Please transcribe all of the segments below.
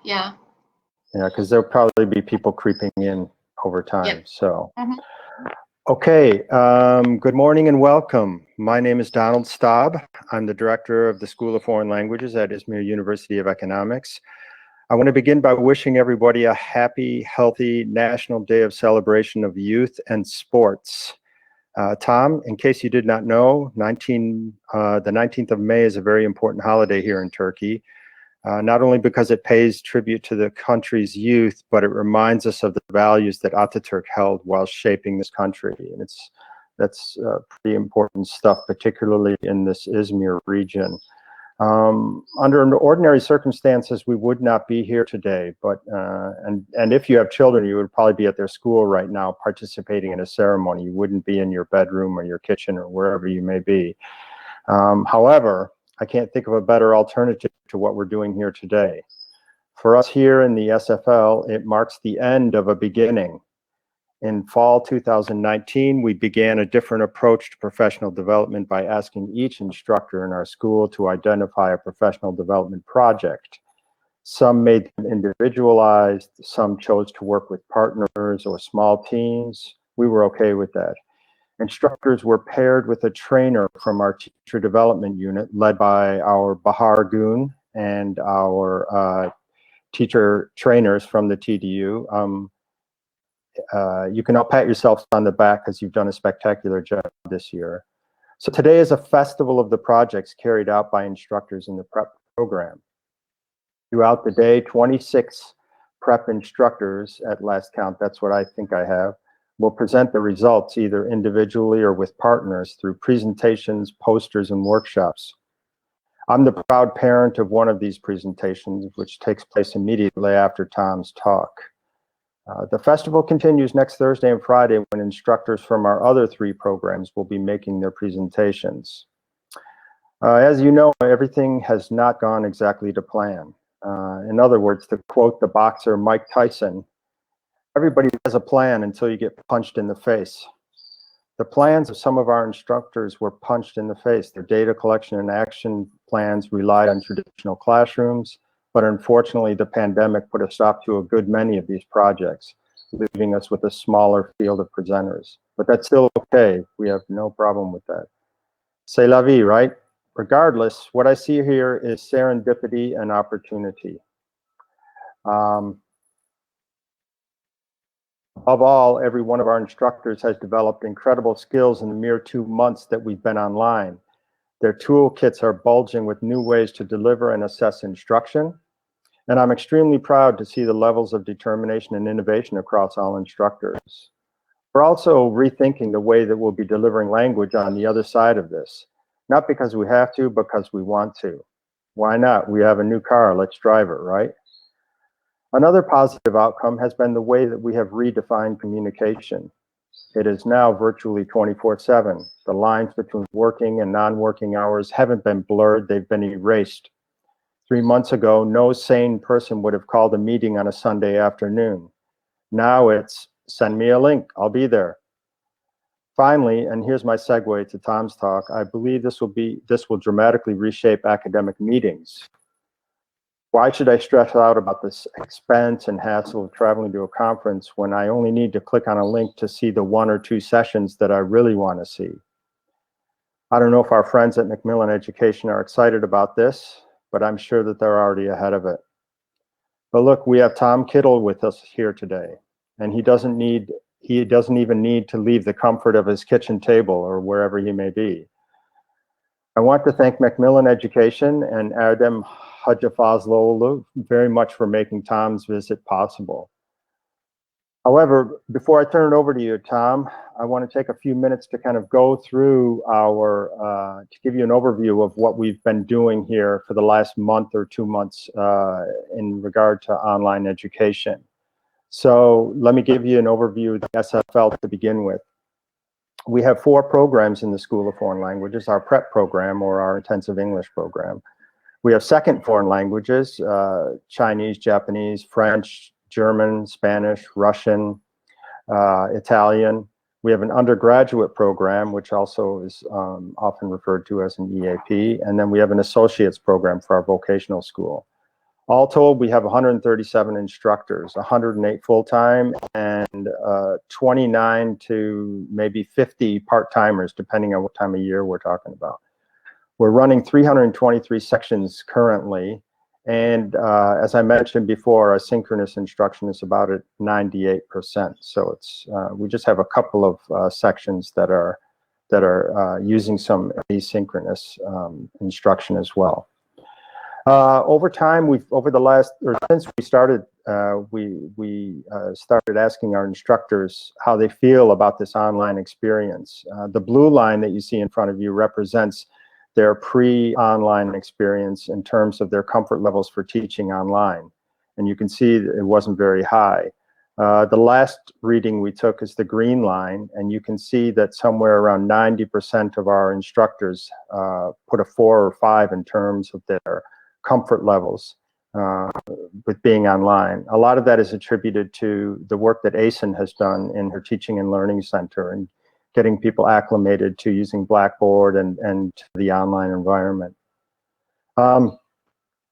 Yeah. Yeah, because there'll probably be people creeping in over time. Yep. So, okay. Good morning and welcome. My name is Donald Staub. I'm the director of the School of Foreign Languages at Izmir University of Economics. I want to begin by wishing everybody a happy, healthy National Day of Celebration of Youth and Sports. Thom, in case you did not know, the 19th of May is a very important holiday here in Turkey. Not only because it pays tribute to the country's youth, but it reminds us of the values that Ataturk held while shaping this country. And that's pretty important stuff, particularly in this Izmir region. Under ordinary circumstances, we would not be here today, but and if you have children, you would probably be at their school right now participating in a ceremony. You wouldn't be in your bedroom or your kitchen or wherever you may be. However, I can't think of a better alternative to what we're doing here today. For us here in the SFL, it marks the end of a beginning. In fall 2019, we began a different approach to professional development by asking each instructor in our school to identify a professional development project. Some made them individualized, some chose to work with partners or small teams. We were okay with that. Instructors were paired with a trainer from our teacher development unit led by our Bahar Goon and our teacher trainers from the TDU. You can all pat yourselves on the back because you've done a spectacular job this year. So today is a festival of the projects carried out by instructors in the prep program. Throughout the day, 26 prep instructors at last count, that's what I think I have, will present the results either individually or with partners through presentations, posters, and workshops. I'm the proud parent of one of these presentations, which takes place immediately after Thom's talk. The festival continues next Thursday and Friday when instructors from our other three programs will be making their presentations. As you know, everything has not gone exactly to plan. In other words, to quote the boxer Mike Tyson, everybody has a plan until you get punched in the face. The plans of some of our instructors were punched in the face. Their data collection and action plans relied on traditional classrooms, but unfortunately the pandemic put a stop to a good many of these projects, leaving us with a smaller field of presenters. But that's still okay. We have no problem with that. C'est la vie, right? Regardless, what I see here is serendipity and opportunity. Above all, every one of our instructors has developed incredible skills in the mere 2 months that we've been online. Their toolkits are bulging with new ways to deliver and assess instruction. And I'm extremely proud to see the levels of determination and innovation across all instructors. We're also rethinking the way that we'll be delivering language on the other side of this. Not because we have to, because we want to. Why not? We have a new car, let's drive it, right? Another positive outcome has been the way that we have redefined communication. It is now virtually 24/7. The lines between working and non-working hours haven't been blurred, they've been erased. 3 months ago, no sane person would have called a meeting on a Sunday afternoon. Now it's, send me a link, I'll be there. Finally, and here's my segue to Thom's talk, I believe this will dramatically reshape academic meetings. Why should I stress out about this expense and hassle of traveling to a conference when I only need to click on a link to see the 1 or 2 sessions that I really want to see? I don't know if our friends at Macmillan Education are excited about this, but I'm sure that they're already ahead of it. But look, we have Thom Kiddle with us here today, and he doesn't even need to leave the comfort of his kitchen table or wherever he may be. I want to thank Macmillan Education and Erdem Hajafazloglu very much for making Thom's visit possible. However, before I turn it over to you, Thom, I want to take a few minutes to kind of go through to give you an overview of what we've been doing here for the last month or 2 months in regard to online education. So let me give you an overview of the SFL to begin with. We have 4 programs in the School of Foreign Languages, our PrEP program or our intensive English program. We have second foreign languages, Chinese, Japanese, French, German, Spanish, Russian, Italian. We have an undergraduate program, which also is often referred to as an EAP. And then we have an associate's program for our vocational school. All told, we have 137 instructors, 108 full-time, and 29 to maybe 50 part-timers, depending on what time of year we're talking about. We're running 323 sections currently, and as I mentioned before, our synchronous instruction is about at 98%. So it's we just have a couple of sections that are using some asynchronous instruction as well. Over time, since we started, we started asking our instructors how they feel about this online experience. The blue line that you see in front of you represents their pre-online experience in terms of their comfort levels for teaching online. And you can see that it wasn't very high. The last reading we took is the green line, and you can see that somewhere around 90% of our instructors put a 4 or 5 in terms of their comfort levels with being online. A lot of that is attributed to the work that ASIN has done in her Teaching and Learning Center and getting people acclimated to using Blackboard and to the online environment.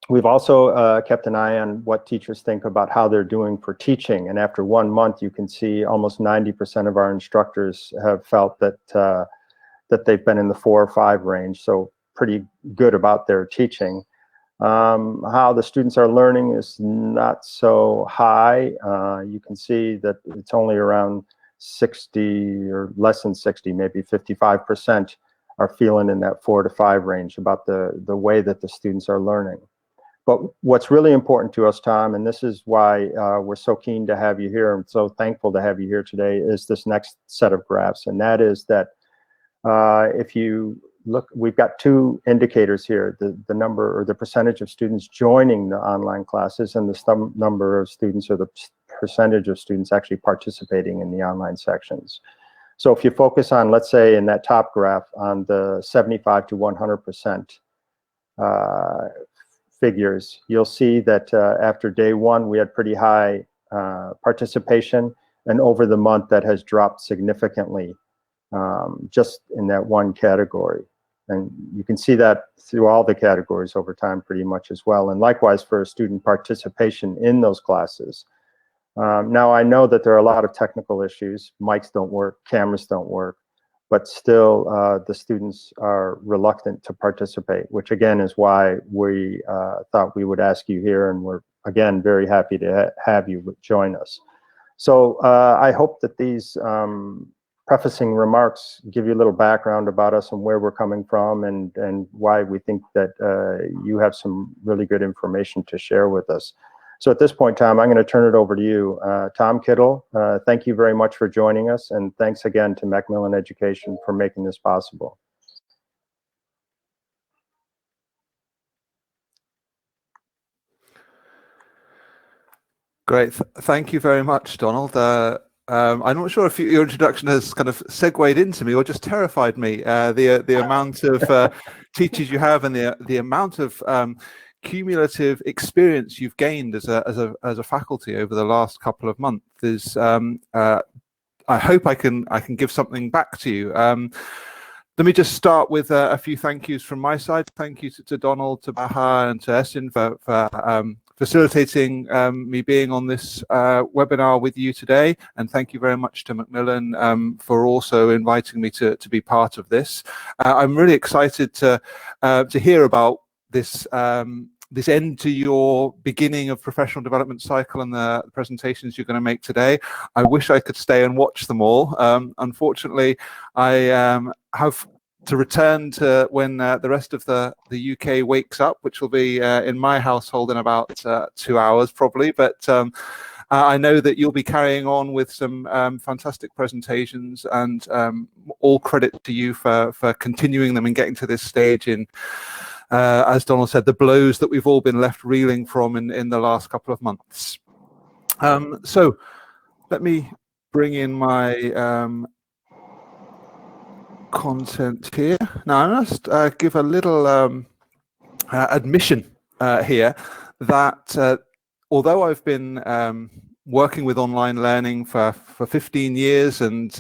We've also kept an eye on what teachers think about how they're doing for teaching. And after 1 month, you can see almost 90% of our instructors have felt that, that they've been in the 4 or 5 range, so pretty good about their teaching. How the students are learning is not so high. You can see that it's only around 60 or less than 60, maybe 55% are feeling in that 4 to 5 range about the way that the students are learning. But what's really important to us, Thom, and this is why we're so keen to have you here and so thankful to have you here today, is this next set of graphs. And that is that if you look, we've got 2 indicators here, the number or the percentage of students joining the online classes and the number of students or the percentage of students actually participating in the online sections. So if you focus on, let's say in that top graph, on the 75 to 100% figures, you'll see that after day 1, we had pretty high participation, and over the month that has dropped significantly just in that one category. And you can see that through all the categories over time pretty much as well. And likewise for student participation in those classes. Now I know that there are a lot of technical issues. Mics don't work, cameras don't work, but still the students are reluctant to participate, which again is why we thought we would ask you here, and we're again very happy to have you join us. So I hope that these prefacing remarks give you a little background about us and where we're coming from, and why we think that you have some really good information to share with us. So at this point, Thom, I'm going to turn it over to you. Thom Kiddle, thank you very much for joining us, and thanks again to Macmillan Education for making this possible. Great. Thank you very much, Donald. I'm not sure if your introduction has kind of segued into me or just terrified me. The amount of teachers you have and the amount of cumulative experience you've gained as a faculty over the last couple of months is. I hope I can give something back to you. Let me just start with a few thank yous from my side. Thank you to Donald, to Baha, and to Esin for facilitating me being on this webinar with you today, and thank you very much to Macmillan for also inviting me to be part of this. I'm really excited to hear about this this end to your beginning of professional development cycle and the presentations you're going to make today. I wish I could stay and watch them all. Unfortunately, I have to return to when the rest of the UK wakes up, which will be in my household in about 2 hours probably, but I know that you'll be carrying on with some fantastic presentations, and all credit to you for continuing them and getting to this stage in, as Donald said, the blows that we've all been left reeling from in the last couple of months. So let me bring in my content here. Now I must give a little admission here that although I've been working with online learning for 15 years and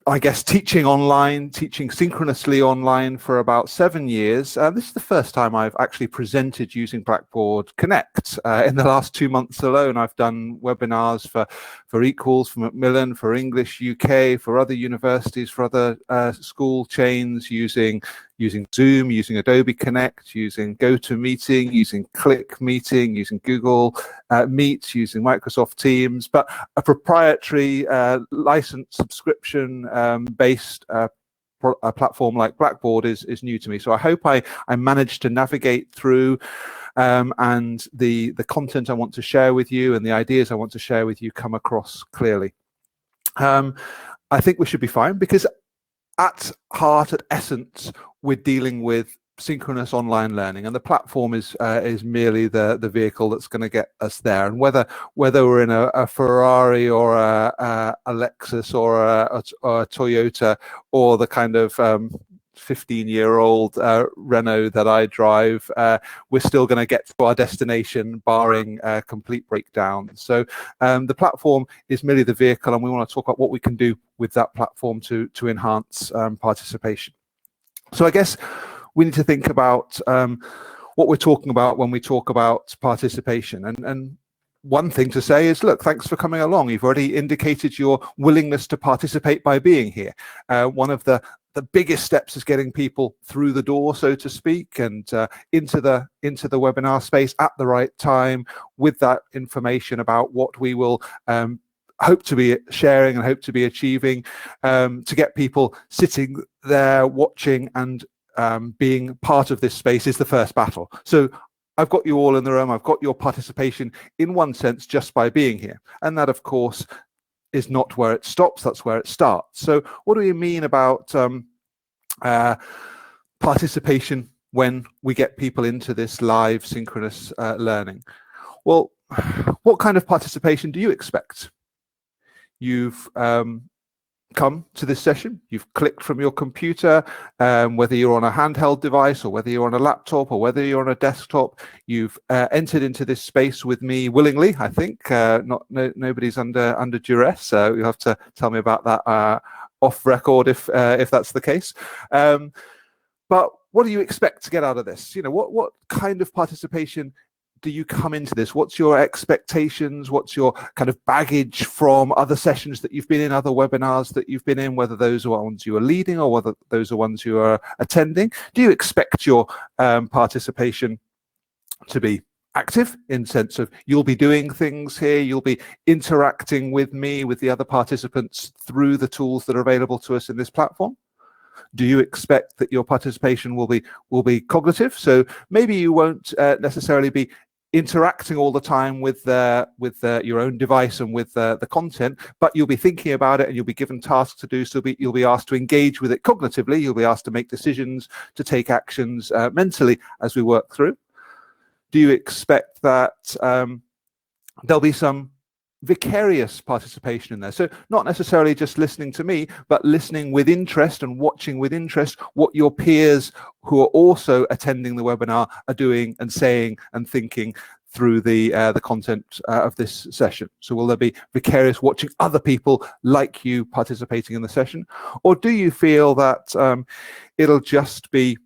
I guess, teaching online, teaching synchronously online for about 7 years. This is the first time I've actually presented using Blackboard Connect. In the last 2 months alone, I've done webinars for Equals, for Macmillan, for English UK, for other universities, for other school chains, using Zoom, using Adobe Connect, using GoToMeeting, using Click Meeting, using Google Meet, using Microsoft Teams, but a proprietary licensed subscription based a platform like Blackboard is new to me. So I hope I managed to navigate through and the content I want to share with you and the ideas I want to share with you come across clearly. I think we should be fine, because at heart, at essence, we're dealing with synchronous online learning, and the platform is merely the vehicle that's going to get us there. And whether we're in a Ferrari or a Lexus or a Toyota, or the kind of 15-year-old Renault that I drive, we're still going to get to our destination, barring complete breakdown. So the platform is merely the vehicle, and we want to talk about what we can do with that platform to enhance participation. So I guess we need to think about what we're talking about when we talk about participation. And one thing to say is, look, thanks for coming along. You've already indicated your willingness to participate by being here. One of the biggest steps is getting people through the door, so to speak, and into the webinar space at the right time, with that information about what we will hope to be sharing and hope to be achieving, to get people sitting there watching and being part of this space is the first battle. So I've got you all in the room. I've got your participation in one sense just by being here. And that, of course, is not where it stops. That's where it starts. So what do we mean about participation when we get people into this live synchronous learning? Well, what kind of participation do you expect? You've come to this session, you've clicked from your computer, whether you're on a handheld device or whether you're on a laptop or whether you're on a desktop, you've entered into this space with me willingly, I think. Nobody's under duress, so you'll have to tell me about that off record if that's the case. But what do you expect to get out of this? You know, what kind of participation do you come into this? What's your expectations? What's your kind of baggage from other sessions that you've been in, other webinars that you've been in, whether those are ones you are leading or whether those are ones you are attending? Do you expect your participation to be active, in sense of you'll be doing things here, you'll be interacting with me, with the other participants through the tools that are available to us in this platform? Do you expect that your participation will be cognitive? So maybe you won't necessarily be interacting all the time with your own device and with the content, but you'll be thinking about it and you'll be given tasks to do. So you'll be asked to engage with it cognitively. You'll be asked to make decisions, to take actions mentally as we work through. Do you expect that there'll be some vicarious participation in there? So not necessarily just listening to me, but listening with interest and watching with interest what your peers who are also attending the webinar are doing and saying and thinking through the content of this session. So will there be vicarious watching other people like you participating in the session? Or do you feel that it'll just be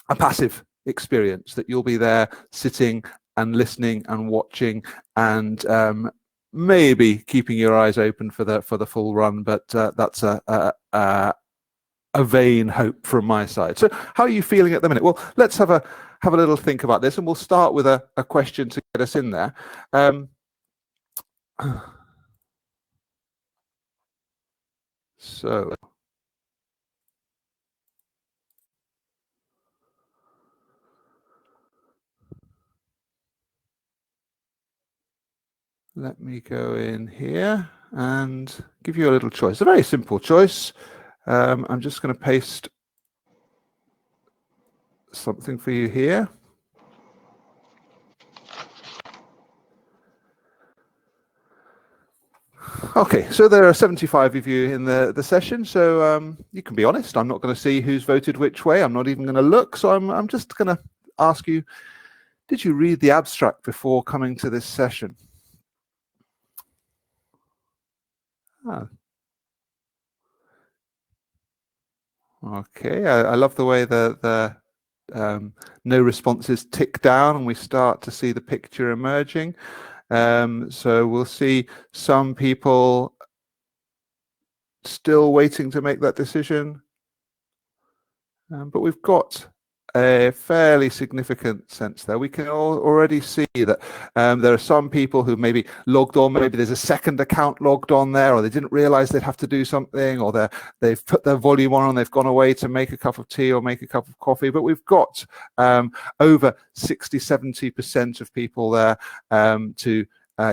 a passive experience, that you'll be there sitting and listening and watching and maybe keeping your eyes open for the full run, but that's a vain hope from my side. So how are you feeling at the minute? Well, let's have a little think about this, and we'll start with a question to get us in there. So let me go in here and give you a little choice, a very simple choice. I'm just going to paste something for you here. Okay, so there are 75 of you in the session, so you can be honest. I'm not going to see who's voted which way. I'm not even going to look, so I'm just going to ask you, did you read the abstract before coming to this session? Okay, I love the way the no responses tick down and we start to see the picture emerging. So we'll see some people still waiting to make that decision, but we've got a fairly significant sense there. We can already see that there are some people who maybe logged on, maybe there's a second account logged on there, or they didn't realize they'd have to do something, or they've put their volume on and they've gone away to make a cup of tea or make a cup of coffee. But we've got over 60–70% of people there to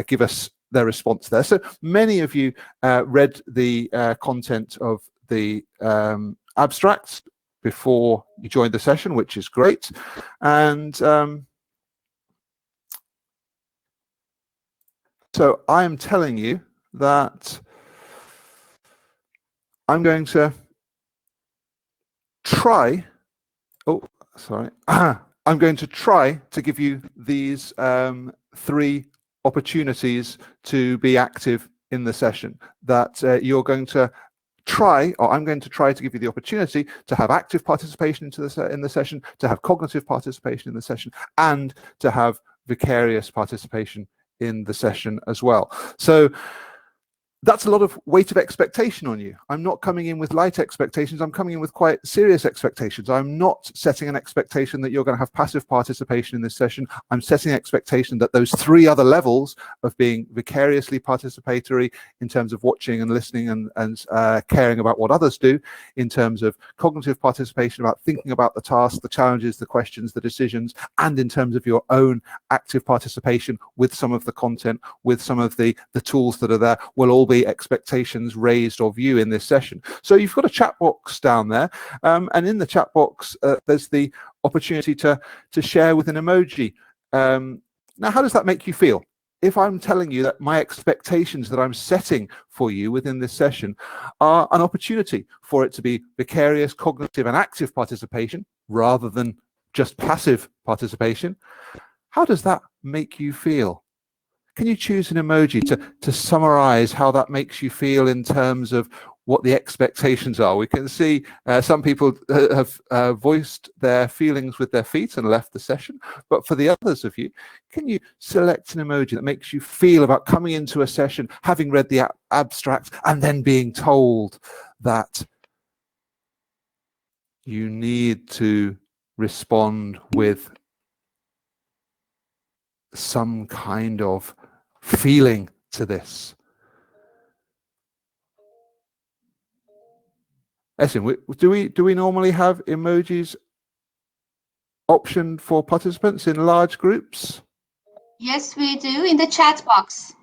give us their response there. So many of you read the content of the abstracts before you joined the session, which is great. And so I am telling you that I'm going to try, I'm going to try to give you these 3 opportunities to be active in the session, that you're going to try, or I'm going to try to give you the opportunity to have active participation in the session, to have cognitive participation in the session, and to have vicarious participation in the session as well. So that's a lot of weight of expectation on you. I'm not coming in with light expectations. I'm coming in with quite serious expectations. I'm not setting an expectation that you're going to have passive participation in this session. I'm setting an expectation that those 3 other levels of being vicariously participatory in terms of watching and listening and caring about what others do, in terms of cognitive participation, about thinking about the task, the challenges, the questions, the decisions, and in terms of your own active participation with some of the content, with some of the tools that are there, will all be expectations raised of you in this session. So you've got a chat box down there, and in the chat box there's the opportunity to share with an emoji. Now, how does that make you feel? If I'm telling you that my expectations that I'm setting for you within this session are an opportunity for it to be vicarious, cognitive, and active participation rather than just passive participation, how does that make you feel? Can you choose an emoji to summarize how that makes you feel in terms of what the expectations are? We can see some people have voiced their feelings with their feet and left the session. But for the others of you, can you select an emoji that makes you feel about coming into a session, having read the abstract, and then being told that you need to respond with some kind of feeling to this? Listen, do we normally have emojis optioned for participants in large groups? Yes, we do, in the chat box.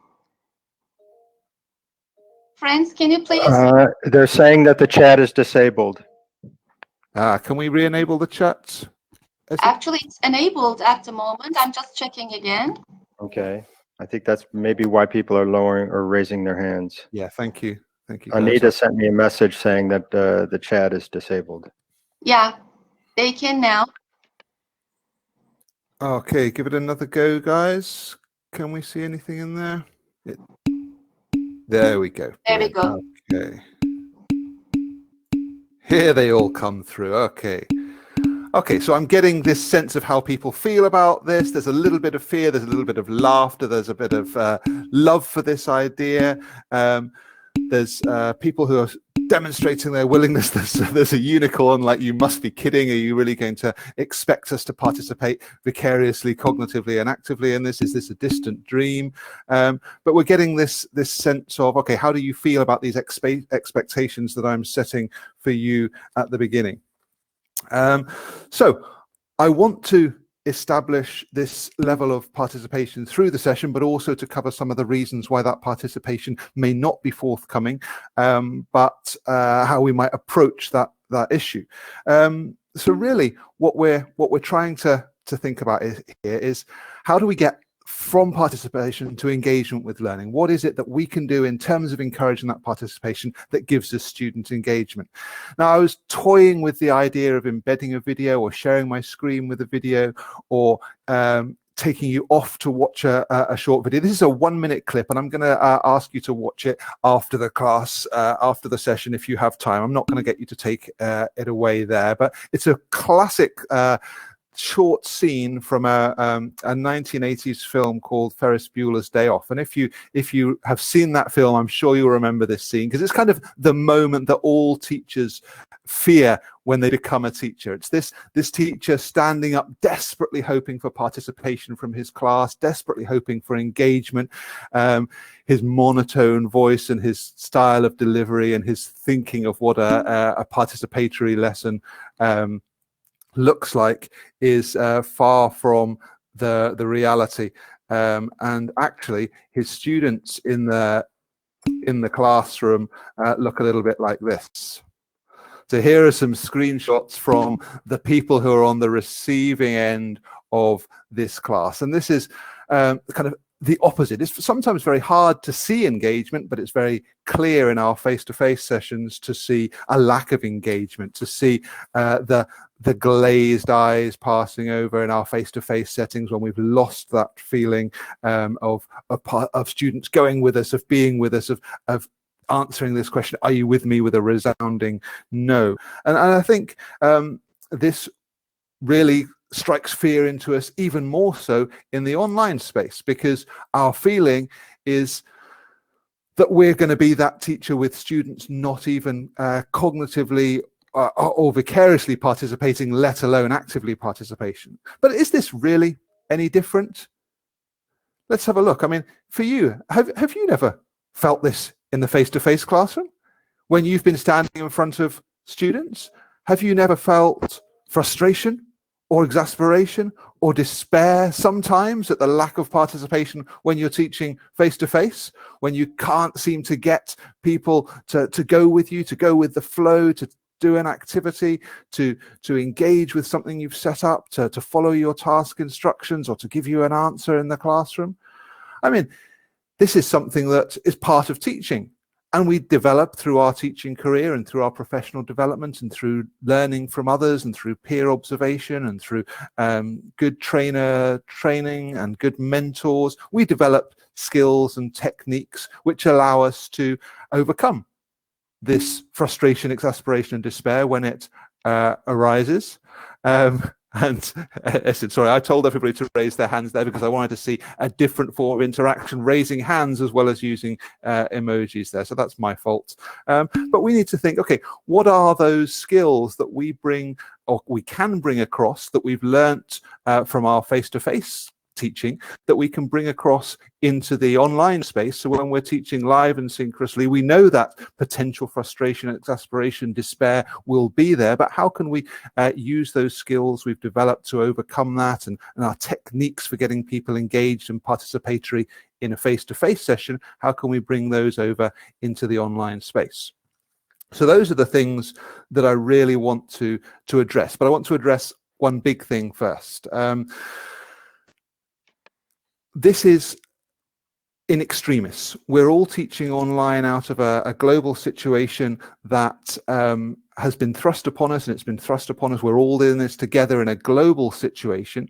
Friends, can you please? They're saying that the chat is disabled. Can we re-enable the chat? Actually, it's enabled at the moment. I'm just checking again. Okay. I think that's maybe why people are lowering or raising their hands. Yeah, thank you. Thank you. Anita sent me a message saying that the chat is disabled. Yeah, they can now. Okay, give it another go, guys. Can we see anything in there? There we go. There we go. Okay. Here they all come through. Okay. Okay, so I'm getting this sense of how people feel about this. There's a little bit of fear, there's a little bit of laughter, there's a bit of love for this idea. There's people who are demonstrating their willingness. There's a unicorn, like, you must be kidding. Are you really going to expect us to participate vicariously, cognitively, and actively in this? Is this a distant dream? But we're getting this sense of, okay, how do you feel about these expectations that I'm setting for you at the beginning? So I want to establish this level of participation through the session, but also to cover some of the reasons why that participation may not be forthcoming, but how we might approach that issue. So really what we're trying to think about here is, how do we get from participation to engagement with learning? What is it that we can do in terms of encouraging that participation that gives us student engagement? Now, I was toying with the idea of embedding a video or sharing my screen with a video, or taking you off to watch a short video. This is a 1-minute clip, and I'm going to ask you to watch it after the class, after the session, if you have time. I'm not going to get you to take it away there, but it's a classic short scene from a 1980s film called Ferris Bueller's Day Off. And if you have seen that film, I'm sure you'll remember this scene, because it's kind of the moment that all teachers fear when they become a teacher. It's this teacher standing up, desperately hoping for participation from his class, desperately hoping for engagement. His monotone voice and his style of delivery and his thinking of what a participatory lesson looks like is far from the reality. And actually, his students in the classroom look a little bit like this. So here are some screenshots from the people who are on the receiving end of this class. And this is kind of the opposite. It's sometimes very hard to see engagement, but it's very clear in our face-to-face sessions to see a lack of engagement, to see the glazed eyes passing over in our face-to-face settings when we've lost that feeling of students going with us, of being with us, of answering this question, are you with me, with a resounding no. And I think this really strikes fear into us even more so in the online space, because our feeling is that we're going to be that teacher with students not even cognitively or vicariously participating, let alone actively participation. But is this really any different? Let's have a look. I mean, for you, have you never felt this in the face-to-face classroom when you've been standing in front of students? Have you never felt frustration or exasperation or despair sometimes at the lack of participation when you're teaching face-to-face, when you can't seem to get people to go with you, to go with the flow, to do an activity, to engage with something you've set up, to follow your task instructions, or to give you an answer in the classroom? I mean, this is something that is part of teaching, and we develop through our teaching career and through our professional development and through learning from others and through peer observation and through good trainer training and good mentors. We develop skills and techniques which allow us to overcome this frustration, exasperation and despair when it arises. Sorry, I told everybody to raise their hands there because I wanted to see a different form of interaction, raising hands as well as using emojis there. So that's my fault. But we need to think, okay, what are those skills that we bring, or we can bring across, that we've learnt from our face-to-face teaching, that we can bring across into the online space? So when we're teaching live and synchronously, we know that potential frustration, exasperation, despair will be there, but how can we use those skills we've developed to overcome that, and our techniques for getting people engaged and participatory in a face-to-face session, how can we bring those over into the online space? So those are the things that I really want to address, but I want to address one big thing first. This is in extremis. We're all teaching online out of a global situation that has been thrust upon us, and it's been thrust upon us. We're all in this together in a global situation.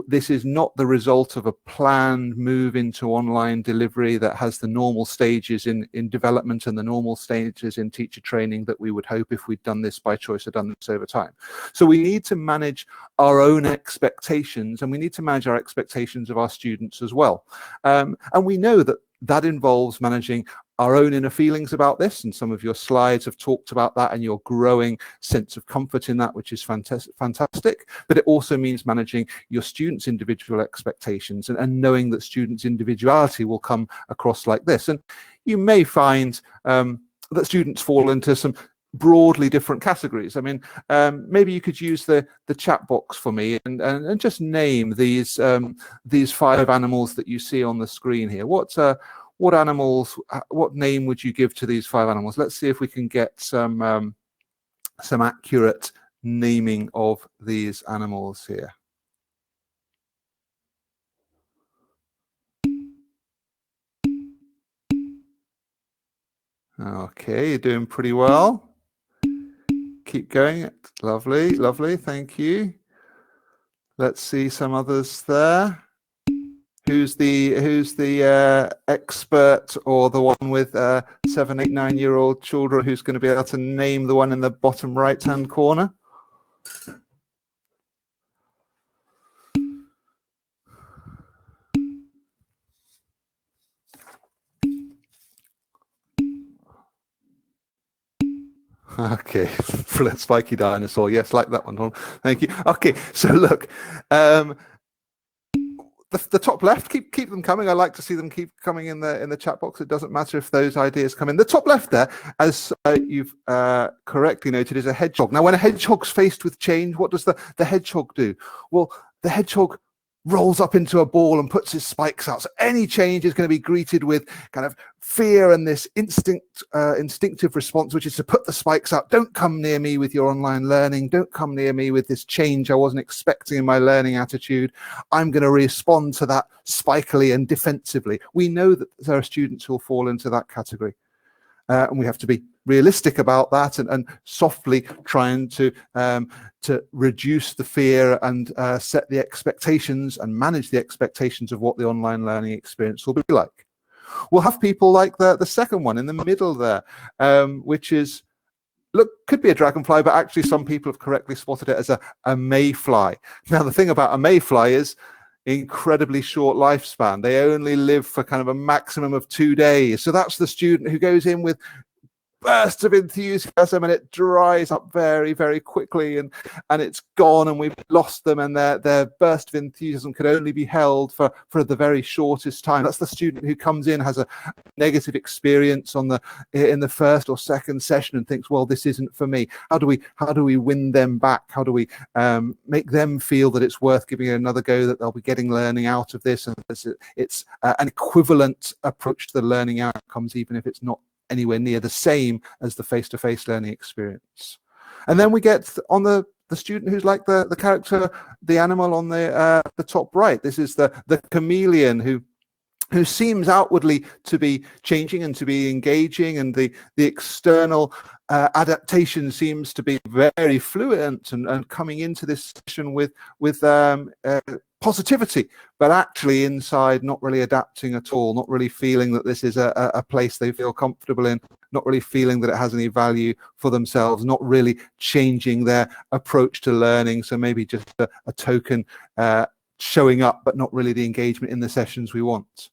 This is not the result of a planned move into online delivery that has the normal stages in development and the normal stages in teacher training that we would hope, if we'd done this by choice, or done this over time. So we need to manage our own expectations, and we need to manage our expectations of our students as well. And we know that involves managing our own inner feelings about this, and some of your slides have talked about that and your growing sense of comfort in that, which is fantastic. But it also means managing your students' individual expectations and knowing that students' individuality will come across like this. And you may find that students fall into some broadly different categories. I mean, maybe you could use the chat box for me and just name these 5 animals that you see on the screen here. What animals, what name would you give to these 5 animals? Let's see if we can get some accurate naming of these animals here. Okay, you're doing pretty well. Keep going. Lovely, lovely. Thank you. Let's see some others there. Who's the expert, or the one with 7, 8, 9-year-old children who's going to be able to name the one in the bottom right-hand corner? Okay, brilliant, spiky dinosaur. Yes, like that one. Thank you. Okay, so look, the top left, keep them coming. I like to see them keep coming in the chat box. It doesn't matter if those ideas come in. The top left there, as you've correctly noted, is a hedgehog. Now, when a hedgehog's faced with change, what does the hedgehog do? Well, the hedgehog rolls up into a ball and puts his spikes out. So any change is going to be greeted with kind of fear and this instinctive response, which is to put the spikes out. Don't come near me with your online learning. Don't come near me with this change I wasn't expecting in my learning attitude. I'm going to respond to that spikily and defensively. We know that there are students who will fall into that category. And we have to be realistic about that, and softly trying to reduce the fear and set the expectations and manage the expectations of what the online learning experience will be like. We'll have people like the second one in the middle there, which is, look, could be a dragonfly, but actually some people have correctly spotted it as a mayfly. Now, the thing about a mayfly is incredibly short lifespan. They only live for kind of a maximum of 2 days. So that's the student who goes in with bursts of enthusiasm and it dries up very, very quickly, and it's gone, and we've lost them, and their burst of enthusiasm could only be held for the very shortest time. That's the student who comes in, has a negative experience in the first or second session and thinks, well, this isn't for me. How do we win them back? How do we make them feel that it's worth giving it another go, that they'll be getting learning out of this, and it's an equivalent approach to the learning outcomes, even if it's not anywhere near the same as the face-to-face learning experience. And then we get on the student who's like the character, the animal on the top right. This is the chameleon who seems outwardly to be changing and to be engaging, and the external adaptation seems to be very fluent and coming into this session with positivity, but actually inside not really adapting at all, not really feeling that this is a place they feel comfortable in, not really feeling that it has any value for themselves, not really changing their approach to learning. So maybe just a token showing up, but not really the engagement in the sessions we want.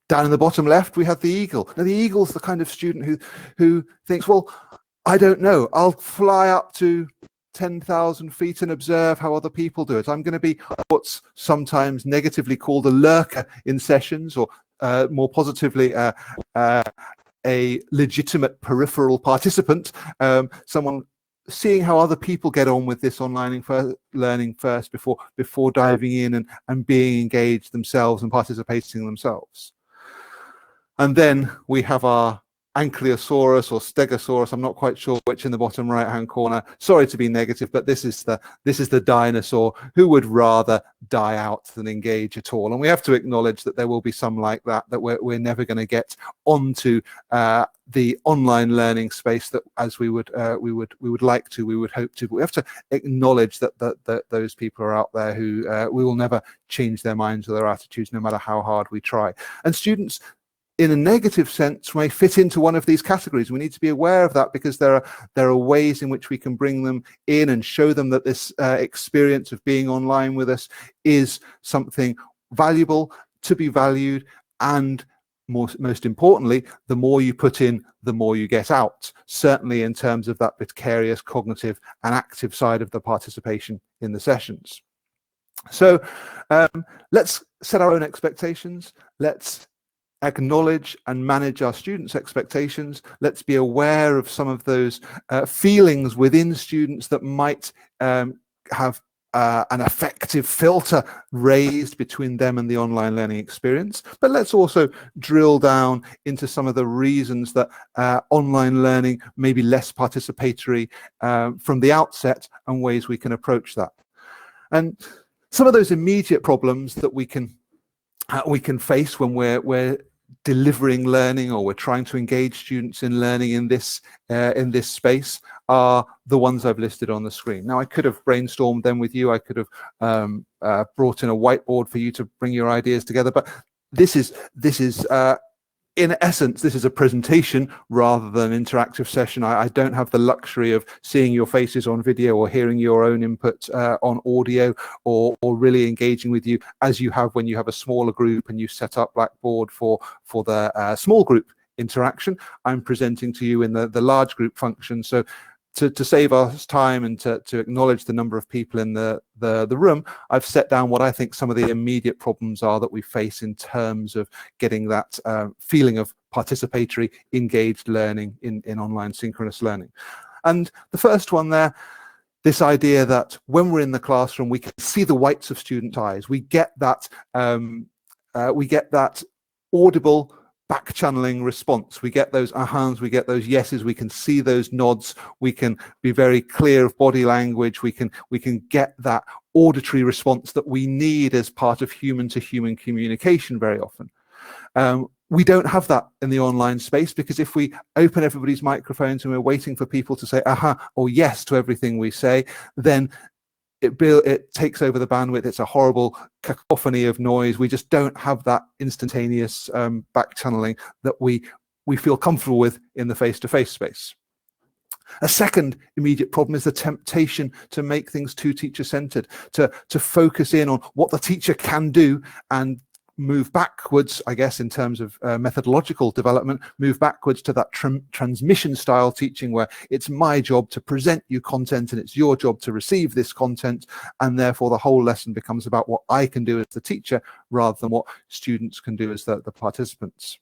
Down in the bottom left, we have the eagle. Now, the eagle's the kind of student who thinks, well, I don't know, I'll fly up to 10,000 feet and observe how other people do it. I'm going to be what's sometimes negatively called a lurker in sessions, or more positively, a legitimate peripheral participant, someone seeing how other people get on with this online learning first before diving in and being engaged themselves and participating themselves. And then we have our Ankylosaurus or Stegosaurus, I'm not quite sure which, in the bottom right hand corner. Sorry to be negative, but this is the dinosaur who would rather die out than engage at all. And we have to acknowledge that there will be some like that we're never going to get onto the online learning space that as we would like to, we would hope to. But we have to acknowledge that those people are out there who we will never change their minds or their attitudes, no matter how hard we try. And students, in a negative sense, may fit into one of these categories. We need to be aware of that, because there are ways in which we can bring them in and show them that this experience of being online with us is something valuable, to be valued, and most importantly, the more you put in, the more you get out, certainly in terms of that vicarious, cognitive and active side of the participation in the sessions. So let's set our own expectations. Let's acknowledge and manage our students' expectations. Let's be aware of some of those feelings within students that might have an effective filter raised between them and the online learning experience. But let's also drill down into some of the reasons that online learning may be less participatory from the outset, and ways we can approach that. And some of those immediate problems that we can face when we're delivering learning, or we're trying to engage students in learning in this space, are the ones I've listed on the screen. Now, I could have brainstormed them with you. I could have brought in a whiteboard for you to bring your ideas together, but this is in essence, this is a presentation rather than an interactive session. I don't have the luxury of seeing your faces on video or hearing your own input on audio, or really engaging with you as you have when you have a smaller group and you set up Blackboard for the small group interaction. I'm presenting to you in the large group function. So to save us time and to acknowledge the number of people in the room, I've set down what I think some of the immediate problems are that we face in terms of getting that feeling of participatory, engaged learning in online synchronous learning. And the first one there, this idea that when we're in the classroom, we can see the whites of student eyes. We get that audible back channeling response. We get those ahas, we get those yeses, we can see those nods, we can be very clear of body language, we can get that auditory response that we need as part of human to human communication very often. We don't have that in the online space, because if we open everybody's microphones and we're waiting for people to say aha or yes to everything we say, then it takes over the bandwidth. It's a horrible cacophony of noise. We just don't have that instantaneous back channeling that we feel comfortable with in the face-to-face space. A second immediate problem is the temptation to make things too teacher-centered, to focus in on what the teacher can do and move backwards, I guess, in terms of methodological development, move backwards to that transmission style teaching, where it's my job to present you content and it's your job to receive this content, and therefore the whole lesson becomes about what I can do as the teacher rather than what students can do as the participants.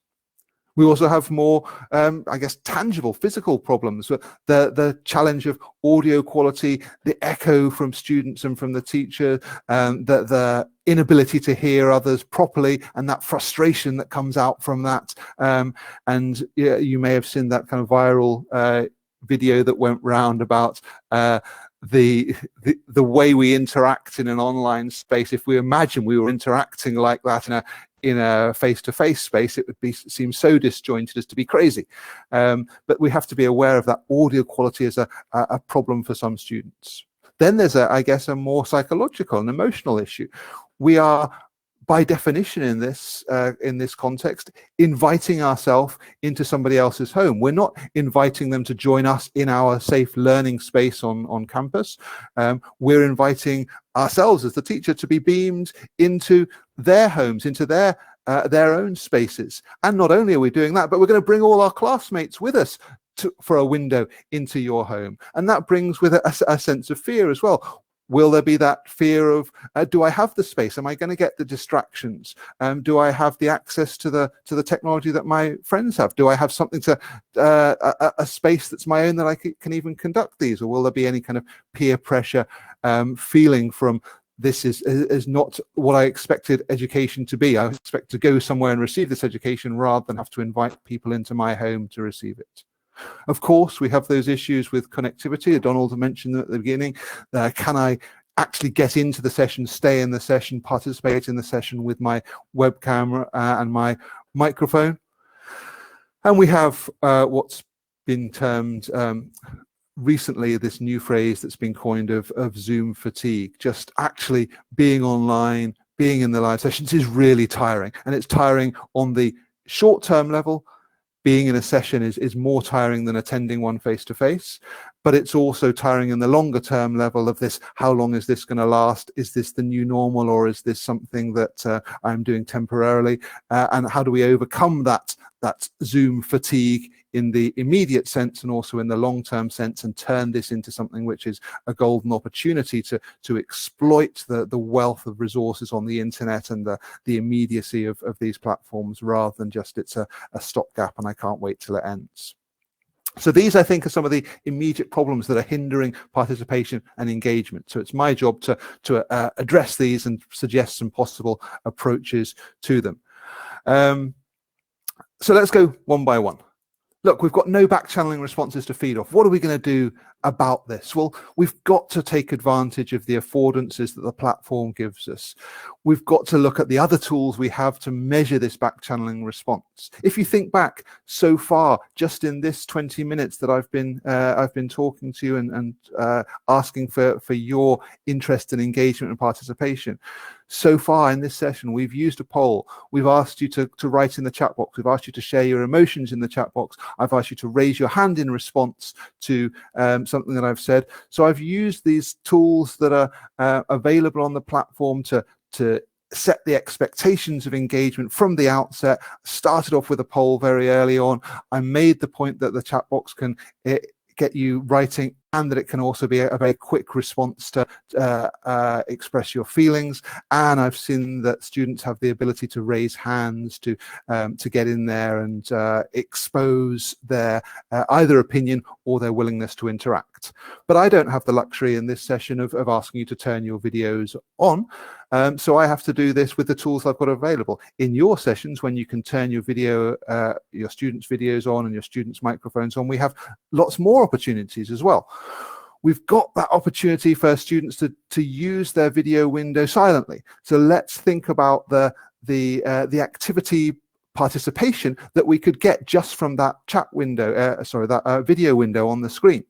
We also have more, I guess, tangible physical problems. The challenge of audio quality, the echo from students and from the teacher, the inability to hear others properly, and that frustration that comes out from that. And yeah, you may have seen that kind of viral video that went round about the way we interact in an online space. If we imagine we were interacting like that in a face-to-face space, it would seem so disjointed as to be crazy. But we have to be aware of that audio quality as a problem for some students. Then there's I guess a more psychological and emotional issue. We are, by definition in this context, inviting ourselves into somebody else's home. We're not inviting them to join us in our safe learning space on campus. We're inviting ourselves as the teacher to be beamed into their homes, into their own spaces. And not only are we doing that, but we're going to bring all our classmates with us for a window into your home. And that brings with it a sense of fear as well. Will there be that fear of, do I have the space? Am I going to get the distractions? Do I have the access to the technology that my friends have? Do I have something a space that's my own that I can even conduct these? Or will there be any kind of peer pressure feeling from, this is not what I expected education to be. I expect to go somewhere and receive this education rather than have to invite people into my home to receive it. Of course, we have those issues with connectivity. Donald mentioned at the beginning. Can I actually get into the session, stay in the session, participate in the session with my webcam and my microphone? And we have what's been termed recently, this new phrase that's been coined of Zoom fatigue. Just actually being online, being in the live sessions is really tiring. And it's tiring on the short-term level. Being in a session is more tiring than attending one face-to-face, but it's also tiring in the longer term level of this. How long is this going to last? Is this the new normal, or is this something that I'm doing temporarily? And how do we overcome that Zoom fatigue in the immediate sense and also in the long-term sense, and turn this into something which is a golden opportunity to exploit the wealth of resources on the internet and the immediacy of these platforms, rather than just it's a stopgap and I can't wait till it ends. So these, I think, are some of the immediate problems that are hindering participation and engagement. So it's my job to address these and suggest some possible approaches to them. So let's go one by one. Look, we've got no back channeling responses to feed off. What are we going to do about this? Well, we've got to take advantage of the affordances that the platform gives us. We've got to look at the other tools we have to measure this back channeling response. If you think back so far, just in this 20 minutes that I've been talking to you and asking for your interest and engagement and participation. So far in this session, we've used a poll. We've asked you to write in the chat box. We've asked you to share your emotions in the chat box. I've asked you to raise your hand in response to something that I've said. So I've used these tools that are available on the platform to set the expectations of engagement from the outset. Started off with a poll very early on. I made the point that the chat box can get you writing, and that it can also be a very quick response to express your feelings. And I've seen that students have the ability to raise hands to get in there and expose their either opinion or their willingness to interact. But I don't have the luxury in this session of asking you to turn your videos on. So I have to do this with the tools I've got available. In your sessions, when you can turn your video, your students' videos on and your students' microphones on, we have lots more opportunities as well. We've got that opportunity for students to use their video window silently. So let's think about the activity participation that we could get just from that chat window, that video window on the screen.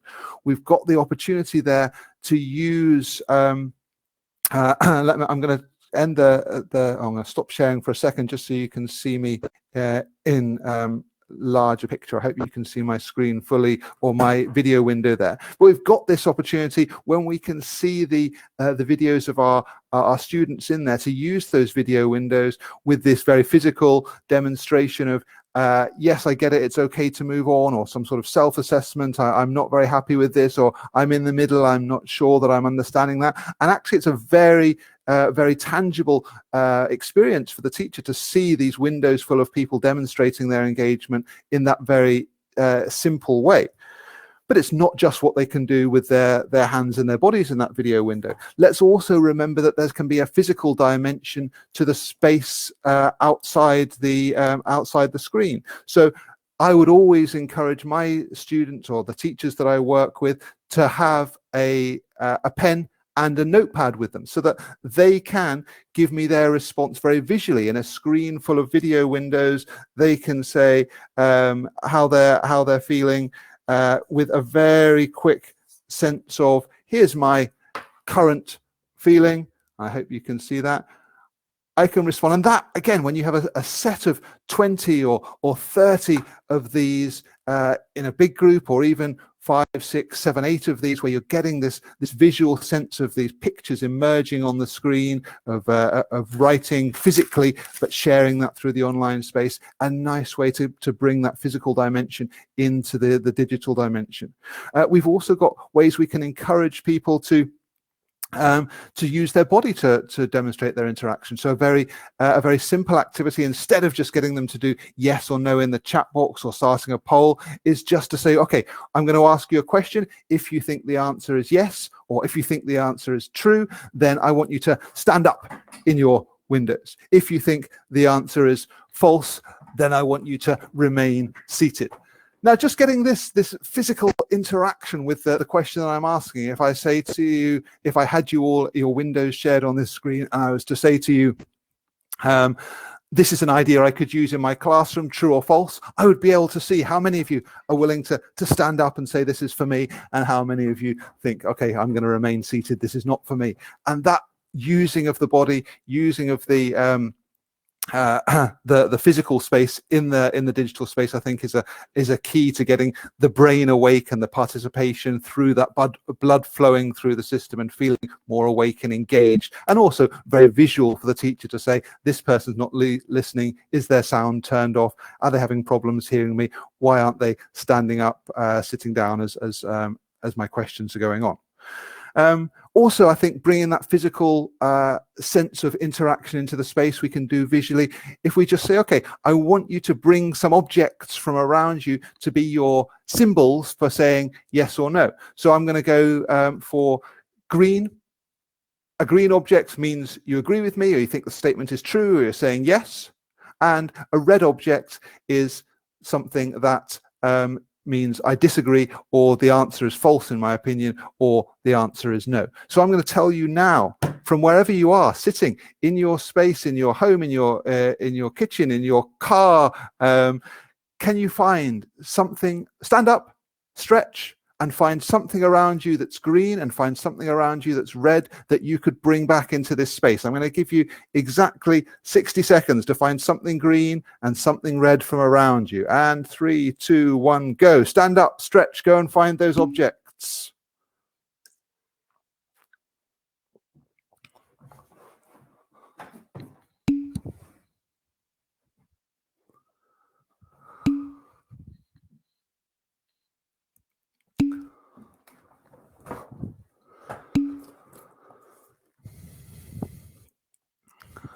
We've got the opportunity there to use. I'm going to end I'm going to stop sharing for a second just so you can see me in larger picture. I hope you can see my screen fully, or my video window there. But we've got this opportunity when we can see the videos of our students in there, to use those video windows with this very physical demonstration of yes, I get it, it's okay to move on, or some sort of self-assessment. I'm not very happy with this, or I'm in the middle, I'm not sure that I'm understanding that. And actually it's a very tangible experience for the teacher to see these windows full of people demonstrating their engagement in that very simple way. But it's not just what they can do with their hands and their bodies in that video window. Let's also remember that there can be a physical dimension to the space outside the screen. So I would always encourage my students, or the teachers that I work with, to have a pen and a notepad with them, so that they can give me their response very visually. In a screen full of video windows, they can say how they're feeling, with a very quick sense of, here's my current feeling. I hope you can see that. I can respond. And that, again, when you have a set of 20 or 30 of these in a big group, or even 5, 6, 7, 8 of these, where you're getting this visual sense of these pictures emerging on the screen, of writing physically, but sharing that through the online space, a nice way to bring that physical dimension into the digital dimension. We've also got ways we can encourage people to use their body to demonstrate their interaction. So a very simple activity, instead of just getting them to do yes or no in the chat box or starting a poll, is just to say, okay, I'm going to ask you a question. If you think the answer is yes, or if you think the answer is true, then I want you to stand up in your windows. If you think the answer is false, then I want you to remain seated. Now, just getting this physical interaction with the question that I'm asking. If I say to you, if I had your windows shared on this screen, and I was to say to you, this is an idea I could use in my classroom, true or false, I would be able to see how many of you are willing to stand up and say this is for me, and how many of you think, okay, I'm going to remain seated, this is not for me. And that using of the body, using of the physical space in the digital space, I think is a key to getting the brain awake and the participation through that blood flowing through the system and feeling more awake and engaged, and also very visual for the teacher to say, this person's not listening, is their sound turned off, are they having problems hearing me, why aren't they standing up, sitting down as my questions are going on. Also, I think bringing that physical sense of interaction into the space we can do visually. If we just say, okay, I want you to bring some objects from around you to be your symbols for saying yes or no. So I'm going to go for green. A green object means you agree with me, or you think the statement is true, or you're saying yes. And a red object is something that means I disagree, or the answer is false in my opinion, or the answer is no. So I'm going to tell you now, from wherever you are, sitting in your space, in your home, in your kitchen, in your car, can you find something? Stand up, stretch, and find something around you that's green, and find something around you that's red that you could bring back into this space. I'm going to give you exactly 60 seconds to find something green and something red from around you. And 3, 2, 1, go. Stand up, stretch, go and find those objects.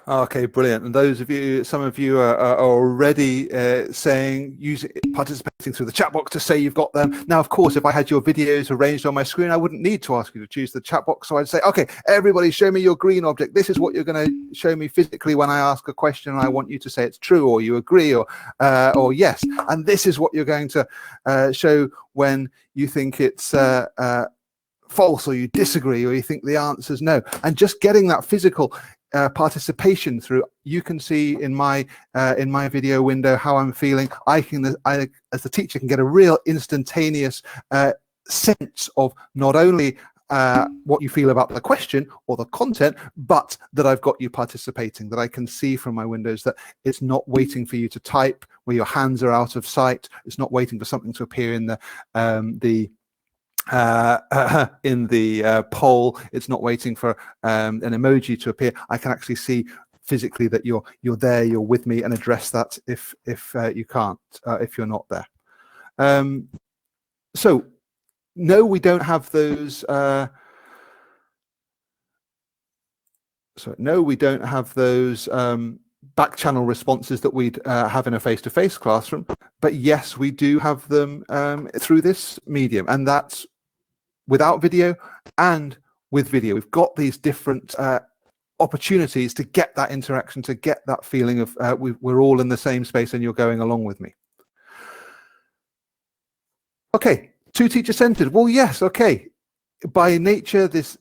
Okay, brilliant. And those of you, some of you are already saying, participating through the chat box to say you've got them. Now, of course, if I had your videos arranged on my screen, I wouldn't need to ask you to choose the chat box. So I'd say, okay, everybody show me your green object. This is what you're going to show me physically when I ask a question. And I want you to say it's true, or you agree, or yes. And this is what you're going to show when you think it's false, or you disagree, or you think the answer is no. And just getting that physical participation through, you can see in my video window how I'm feeling. I as the teacher can get a real instantaneous sense of not only what you feel about the question or the content, but that I've got you participating, that I can see from my windows that it's not waiting for you to type where your hands are out of sight. It's not waiting for something to appear in the poll. It's not waiting for an emoji to appear. I can actually see physically that you're there, you're with me, and address that if you can't, if you're not there. So no, we don't have those. Back channel responses that we'd have in a face-to-face classroom, but yes, we do have them through this medium, and that's without video and with video. We've got these different opportunities to get that interaction, to get that feeling of we're all in the same space and you're going along with me. Okay, too teacher-centered. Well, yes, okay. By nature, this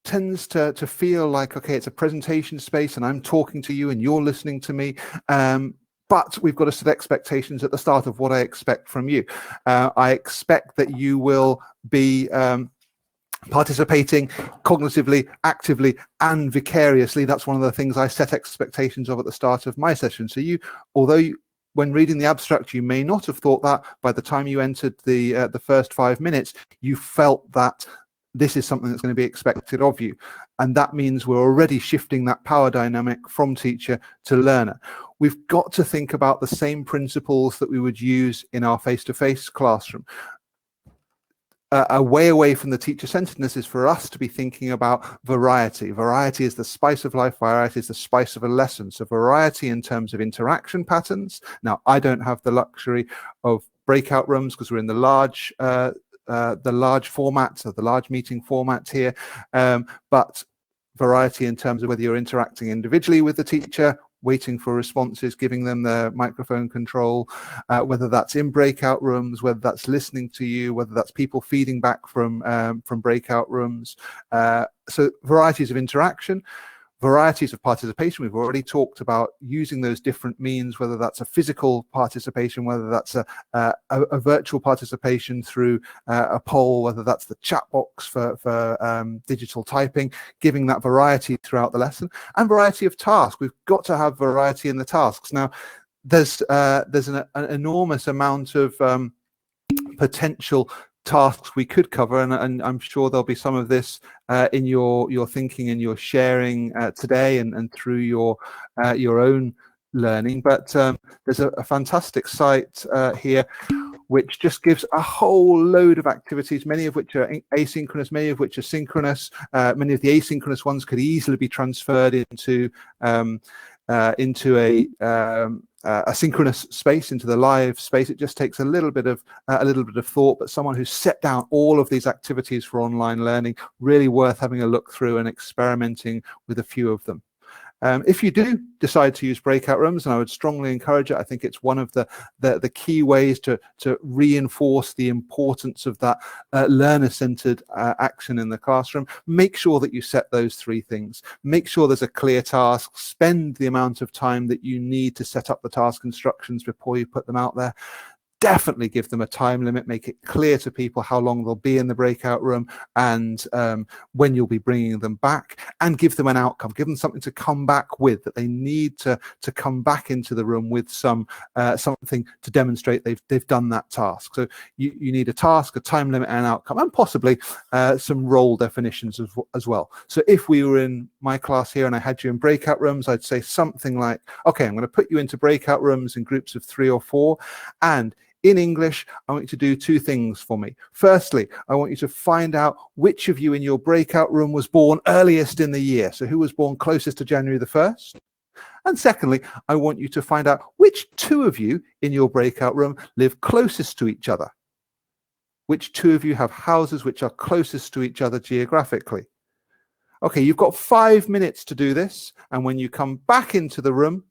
tends to feel like, okay, it's a presentation space and I'm talking to you and you're listening to me. But we've got to set expectations at the start of what I expect from you. I expect that you will be participating cognitively, actively, and vicariously. That's one of the things I set expectations of at the start of my session. So when reading the abstract, you may not have thought that. By the time you entered the first 5 minutes, you felt that this is something that's going to be expected of you. And that means we're already shifting that power dynamic from teacher to learner. We've got to think about the same principles that we would use in our face-to-face classroom. A way away from the teacher-centeredness is for us to be thinking about variety. Variety is the spice of life. Variety is the spice of a lesson. So variety in terms of interaction patterns. Now, I don't have the luxury of breakout rooms because we're in the large format, so the large meeting format here, but variety in terms of whether you're interacting individually with the teacher, waiting for responses, giving them the microphone control, whether that's in breakout rooms, whether that's listening to you, whether that's people feeding back from breakout rooms. So varieties of interaction, varieties of participation. We've already talked about using those different means, whether that's a physical participation, whether that's a virtual participation through a poll, whether that's the chat box for digital typing, giving that variety throughout the lesson, and variety of tasks. We've got to have variety in the tasks. Now, there's an enormous amount of potential tasks we could cover, and I'm sure there'll be some of this in your thinking and your sharing today and through your own learning. But there's a fantastic site here which just gives a whole load of activities, many of which are asynchronous, many of which are synchronous. Many of the asynchronous ones could easily be transferred into a synchronous space, into the live space. It just takes a little bit of thought, but someone who's set down all of these activities for online learning, really worth having a look through and experimenting with a few of them. If you do decide to use breakout rooms, and I would strongly encourage it, I think it's one of the key ways to reinforce the importance of that learner-centered action in the classroom. Make sure that you set those 3 things. Make sure there's a clear task. Spend the amount of time that you need to set up the task instructions before you put them out there. Definitely give them a time limit, make it clear to people how long they'll be in the breakout room and when you'll be bringing them back, and give them an outcome, give them something to come back with, that they need to come back into the room with something to demonstrate they've done that task. So you need a task, a time limit, and an outcome, and possibly some role definitions as well. So if we were in my class here and I had you in breakout rooms, I'd say something like, okay, I'm going to put you into breakout rooms in groups of 3 or 4, and in English, I want you to do 2 things for me. Firstly, I want you to find out which of you in your breakout room was born earliest in the year. So who was born closest to January the 1st? And secondly, I want you to find out which 2 of you in your breakout room live closest to each other. Which 2 of you have houses which are closest to each other geographically. Okay, you've got 5 minutes to do this. And when you come back into the room,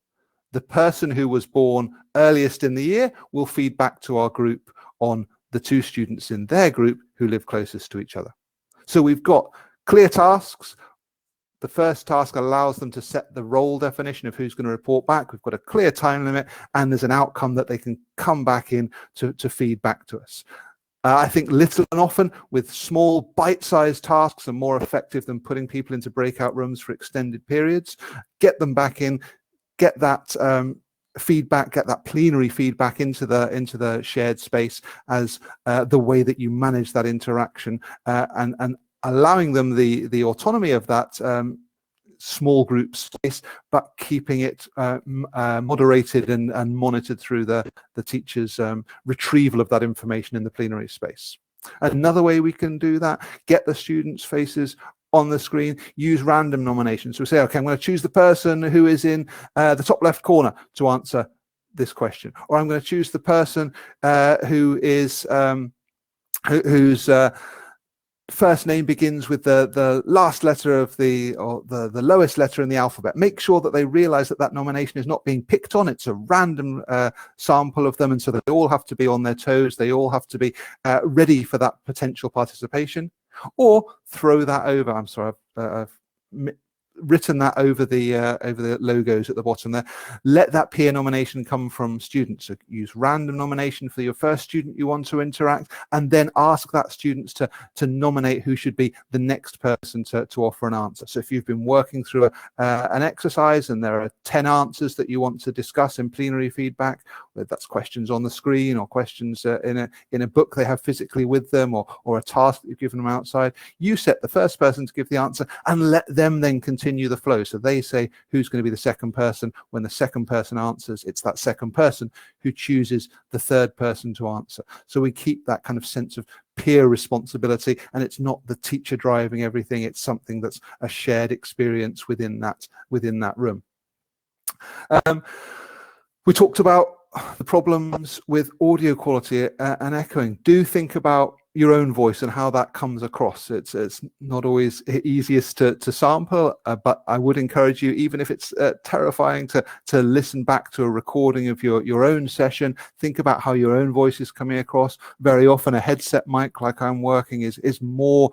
the person who was born earliest in the year will feed back to our group on the 2 students in their group who live closest to each other. So we've got clear tasks. The first task allows them to set the role definition of who's going to report back. We've got a clear time limit, and there's an outcome that they can come back in to feed back to us. I think little and often with small bite-sized tasks are more effective than putting people into breakout rooms for extended periods. Get them back in, get that feedback, get that plenary feedback into the shared space as the way that you manage that interaction, and allowing them the autonomy of that small group space, but keeping it moderated and monitored through the teacher's retrieval of that information in the plenary space. Another way we can do that, get the students' faces on the screen, use random nominations. So we say, okay, I'm going to choose the person who is in the top left corner to answer this question, or I'm going to choose the person who is whose first name begins with the last letter of the lowest letter in the alphabet. Make sure that they realize that nomination is not being picked on. It's a random sample of them, and so they all have to be on their toes. They all have to be ready for that potential participation. Or throw that over. I'm sorry, I've written that over the logos at the bottom there. Let that peer nomination come from students. So use random nomination for your first student you want to interact, and then ask that students to nominate who should be the next person to offer an answer. So if you've been working through an exercise and there are 10 answers that you want to discuss in plenary feedback, whether that's questions on the screen or questions in a book they have physically with them, or a task that you've given them outside, you set the first person to give the answer and let them then continue the flow. So they say who's going to be the second person. When the second person answers, it's that second person who chooses the third person to answer. So we keep that kind of sense of peer responsibility, and it's not the teacher driving everything. It's something that's a shared experience within that room. We talked about the problems with audio quality and echoing. Do think about your own voice and how that comes across. It's not always easiest to sample, but I would encourage you, even if it's terrifying, to listen back to a recording of your own session. Think about how your own voice is coming across. Very often a headset mic like I'm working is more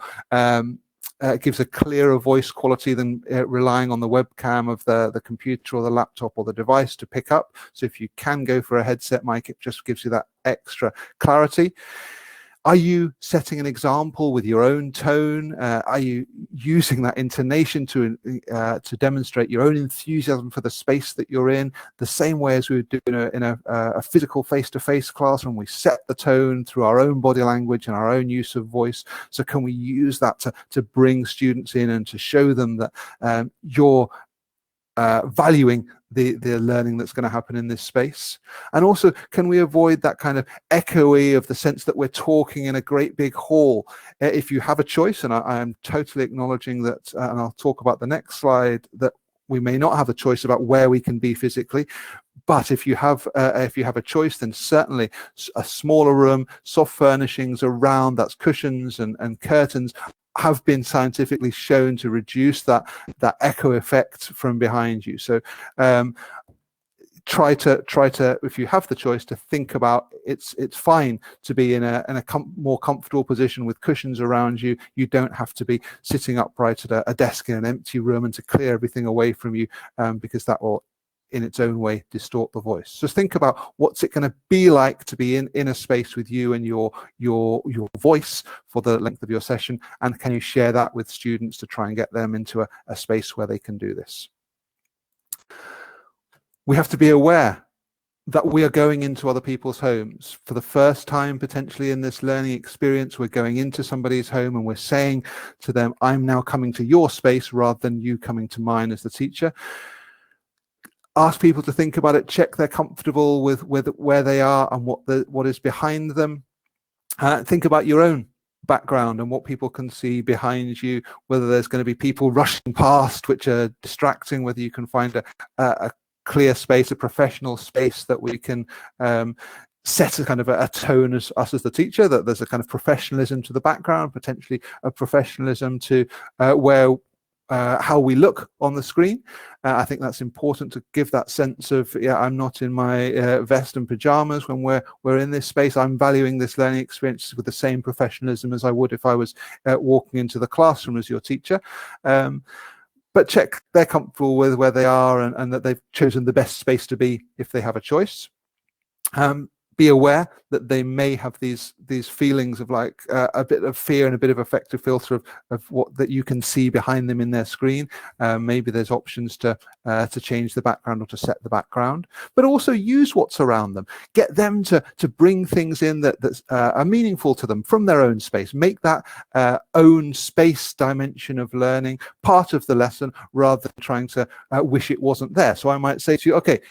gives a clearer voice quality than relying on the webcam of the computer or the laptop or the device to pick up. So if you can go for a headset mic, it just gives you that extra clarity. Are you setting an example with your own tone? Are you using that intonation to demonstrate your own enthusiasm for the space that you're in? The same way as we would do in a physical face-to-face class, when we set the tone through our own body language and our own use of voice. So can we use that to bring students in and to show them that you're valuing the learning that's going to happen in this space? And also, can we avoid that kind of echoey of the sense that we're talking in a great big hall? If you have a choice, and I am totally acknowledging that, and I'll talk about the next slide, that we may not have a choice about where we can be physically, but if you have a choice, then certainly a smaller room, soft furnishings around, that's cushions and curtains, have been scientifically shown to reduce that echo effect from behind you. So try to, if you have the choice, to think about it's fine to be in a more comfortable position with cushions around you. You don't have to be sitting upright at a desk in an empty room and to clear everything away from you, because that will in its own way distort the voice. Just think about what's it going to be like to be in a space with you and your voice for the length of your session, and can you share that with students to try and get them into a space where they can do this. We have to be aware that we are going into other people's homes. For the first time, potentially in this learning experience, we're going into somebody's home and we're saying to them, I'm now coming to your space rather than you coming to mine as the teacher. Ask people to think about it, check they're comfortable with where they are and what is behind them. Think about your own background and what people can see behind you, whether there's going to be people rushing past which are distracting, whether you can find a clear space, a professional space that we can set a kind of a tone as us as the teacher, that there's a kind of professionalism to the background, potentially a professionalism to how we look on the screen. I think that's important to give that sense of, yeah, I'm not in my vest and pajamas when we're in this space. I'm valuing this learning experience with the same professionalism as I would if I was walking into the classroom as your teacher. But check they're comfortable with where they are and that they've chosen the best space to be if they have a choice. Be aware that they may have these feelings of like a bit of fear and a bit of affective filter of what that you can see behind them in their screen. Maybe there's options to change the background or to set the background, but also use what's around them. Get them to bring things in that are meaningful to them from their own space. Make that own space dimension of learning part of the lesson rather than trying to wish it wasn't there. So I might say to you, okay,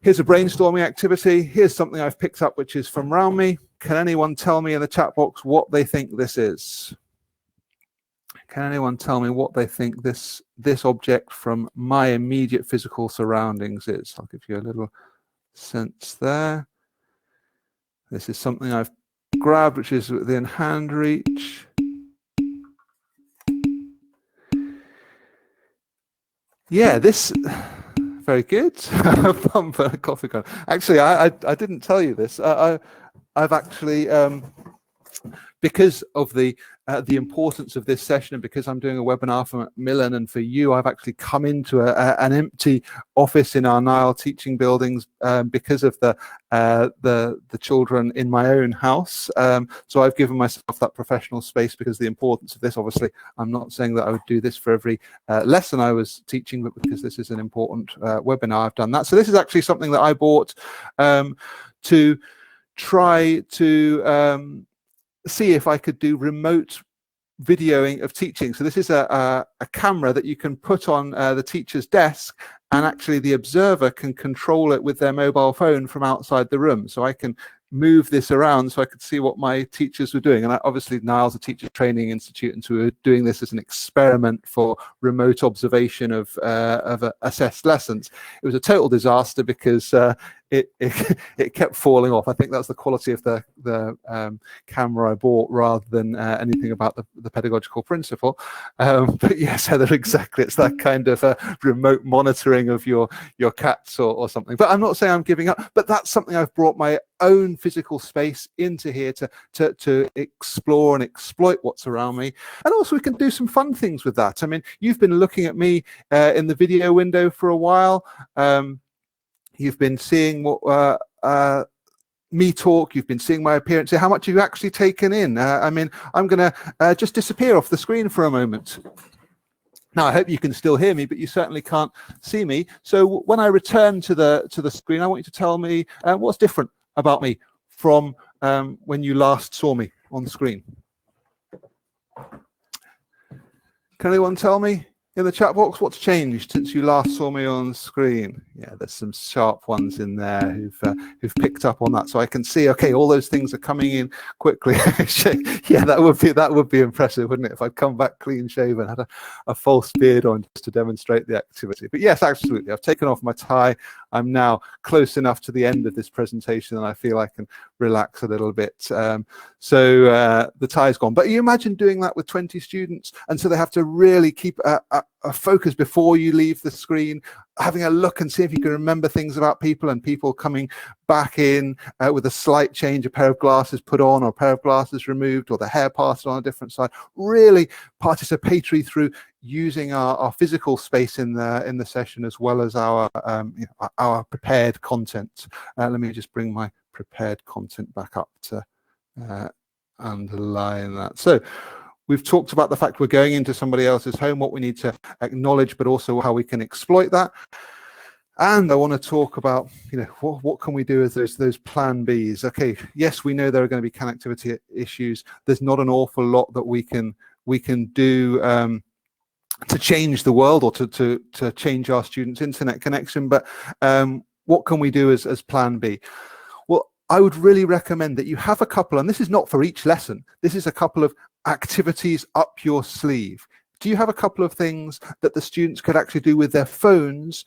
here's a brainstorming activity. Here's something I've picked up which is from around me. Can anyone tell me in the chat box what they think this is? Can anyone tell me what they think this object from my immediate physical surroundings is? I'll give you a little sense there. This is something I've grabbed which is within hand reach. Yeah, this... Very good. Pump and a coffee cup. Actually, I didn't tell you this. I've actually, because of the importance of this session and because I'm doing a webinar for Macmillan and for you, I've actually come into an empty office in our Nile teaching buildings because of the children in my own house. So I've given myself that professional space because of the importance of this. Obviously, I'm not saying that I would do this for every lesson I was teaching, but because this is an important webinar, I've done that. So this is actually something that I bought to try to see if I could do remote videoing of teaching. So this is a camera that you can put on the teacher's desk, and actually the observer can control it with their mobile phone from outside the room. So I can move this around so I could see what my teachers were doing. And obviously Nile's a teacher training institute, and so we were doing this as an experiment for remote observation of assessed lessons. It was a total disaster because it kept falling off. I think that's the quality of the camera I bought rather than anything about the pedagogical principle. But yes, Heather, exactly. It's that kind of remote monitoring of your cats or something. But I'm not saying I'm giving up, but that's something I've brought my own physical space into here to explore and exploit what's around me. And also we can do some fun things with that. I mean, you've been looking at me in the video window for a while. You've been seeing what me talk, you've been seeing my appearance. How much have you actually taken in? I mean, I'm going to just disappear off the screen for a moment. Now, I hope you can still hear me, but you certainly can't see me. So when I return to the screen, I want you to tell me what's different about me from when you last saw me on the screen. Can anyone tell me? in the chat box, what's changed since you last saw me on screen? Yeah, there's some sharp ones in there who've picked up on that, so I can see. Okay, all those things are coming in quickly. Yeah, that would be impressive, wouldn't it? If I'd come back clean shaven, had a false beard on just to demonstrate the activity. But yes, absolutely. I've taken off my tie. I'm now close enough to the end of this presentation, and I feel I can relax a little bit. So the tie's gone. But you imagine doing that with 20 students, and so they have to really keep a focus before you leave the screen, having a look and see if you can remember things about people, and people coming back in with a slight change, a pair of glasses put on or a pair of glasses removed, or the hair parted on a different side. Really participatory through using our physical space in the session, as well as our our prepared content. Let me just bring my prepared content back up to underline that. So we've talked about the fact we're going into somebody else's home, what we need to acknowledge, but also how we can exploit that. And I want to talk about, what can we do as those plan Bs? Okay, yes, we know there are going to be connectivity issues. There's not an awful lot that we can do to change the world, or to change our students' internet connection. But what can we do as plan B? Well, I would really recommend that you have a couple, and this is not for each lesson, this is a couple of activities up your sleeve. Do you have a couple of things that the students could actually do with their phones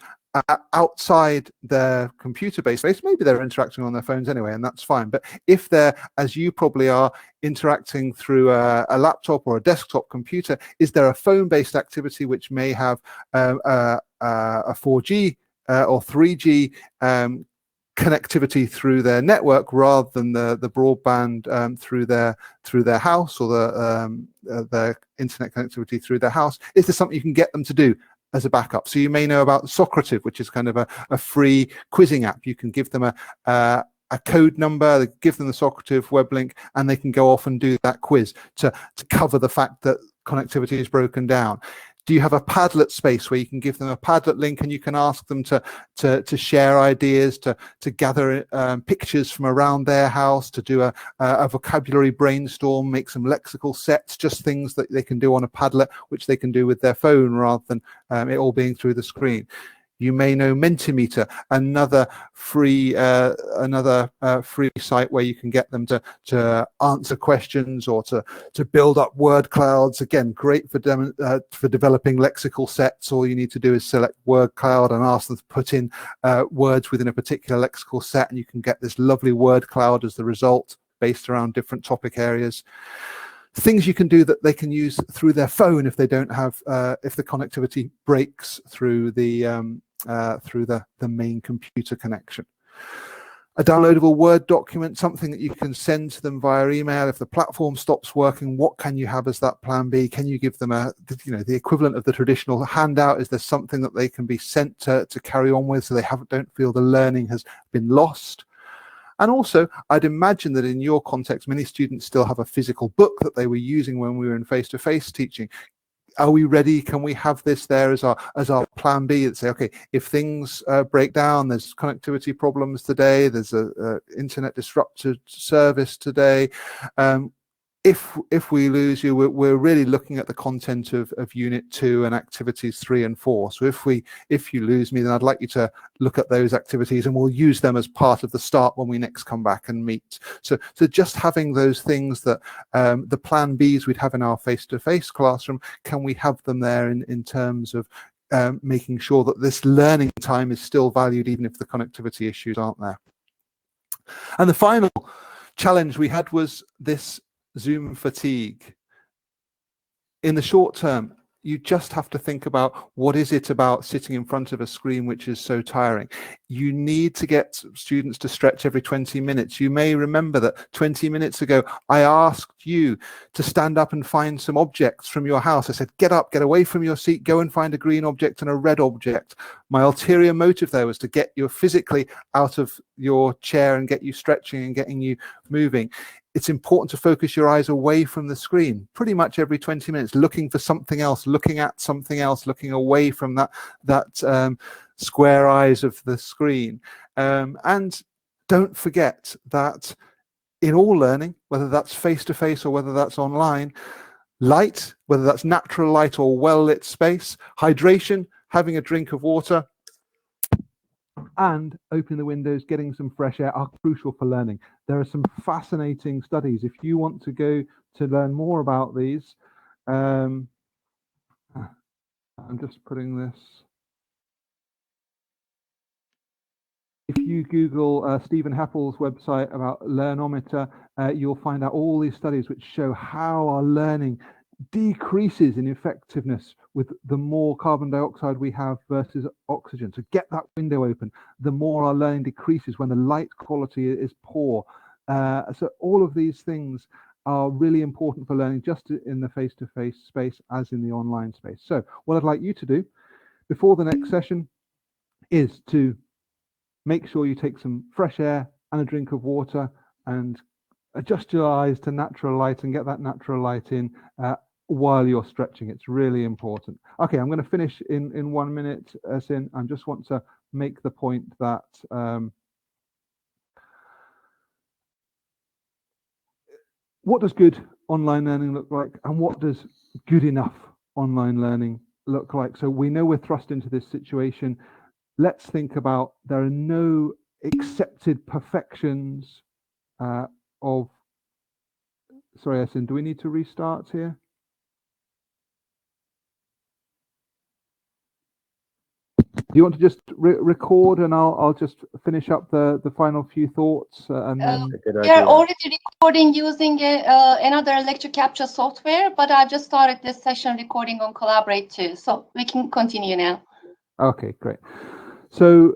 outside their computer-based space? Maybe they're interacting on their phones anyway, and that's fine. But if they're, as you probably are, interacting through a laptop or a desktop computer, is there a phone-based activity which may have a 4G or 3G connectivity through their network, rather than the broadband through their house, or the internet connectivity through their house? Is there something you can get them to do as a backup? So you may know about Socrative, which is kind of a free quizzing app. You can give them a code number, give them the Socrative web link, and they can go off and do that quiz to cover the fact that connectivity is broken down. Do you have a Padlet space where you can give them a Padlet link, and you can ask them to share ideas, to gather pictures from around their house, to do a vocabulary brainstorm, make some lexical sets, just things that they can do on a Padlet, which they can do with their phone, rather than it all being through the screen. You may know Mentimeter, another free site where you can get them to answer questions, or to build up word clouds. Again, great for developing lexical sets. All you need to do is select word cloud and ask them to put in words within a particular lexical set, and you can get this lovely word cloud as the result, based around different topic areas. Things you can do that they can use through their phone if they don't have, if the connectivity breaks through the main computer connection. A downloadable Word document, something that you can send to them via email. If the platform stops working, what can you have as that plan B? Can you give them the equivalent of the traditional handout? Is there something that they can be sent to carry on with, so they don't feel the learning has been lost? And also, I'd imagine that in your context, many students still have a physical book that they were using when we were in face-to-face teaching. Are we ready? Can we have this there as our plan B, that say, okay, if things break down, there's connectivity problems today, there's a internet disrupted service today, if we lose you, we're really looking at the content of Unit 2 and activities 3 and 4. So if you lose me, then I'd like you to look at those activities, and we'll use them as part of the start when we next come back and meet. So just having those things that the plan Bs we'd have in our face-to-face classroom, can we have them there in terms of making sure that this learning time is still valued, even if the connectivity issues aren't there. And the final challenge we had was this Zoom fatigue. In the short term, you just have to think about, what is it about sitting in front of a screen which is so tiring? You need to get students to stretch every 20 minutes. You may remember that 20 minutes ago, I asked you to stand up and find some objects from your house. I said, get up, get away from your seat, go and find a green object and a red object. My ulterior motive there was to get you physically out of your chair and get you stretching and getting you moving. It's important to focus your eyes away from the screen pretty much every 20 minutes, looking for something else, looking at something else, looking away from that square eyes of the screen. And don't forget that in all learning, whether that's face-to-face or whether that's online, light, whether that's natural light or well-lit space, hydration, having a drink of water, and opening the windows, getting some fresh air are crucial for learning. There are some fascinating studies. If you want to go to learn more about these, I'm just putting this. If you Google Stephen Happel's website about Learnometer, you'll find out all these studies which show how our learning decreases in effectiveness with the more carbon dioxide we have versus oxygen. So get that window open. The more our learning decreases when the light quality is poor. So all of these things are really important for learning, just in the face-to-face space as in the online space. So what I'd like you to do before the next session is to make sure you take some fresh air and a drink of water and adjust your eyes to natural light and get that natural light in while you're stretching. It's really important. Okay, I'm going to finish in 1 minute, Sin. I just want to make the point that what does good online learning look like, and what does good enough online learning look like? So we know we're thrust into this situation. Let's think about, there are no accepted perfections of, sorry, Esin, do we need to restart here? Do you want to just record and I'll just finish up the final few thoughts and then... We are already recording using another lecture capture software, but I've just started this session recording on Collaborate too, so we can continue now. Okay, great. So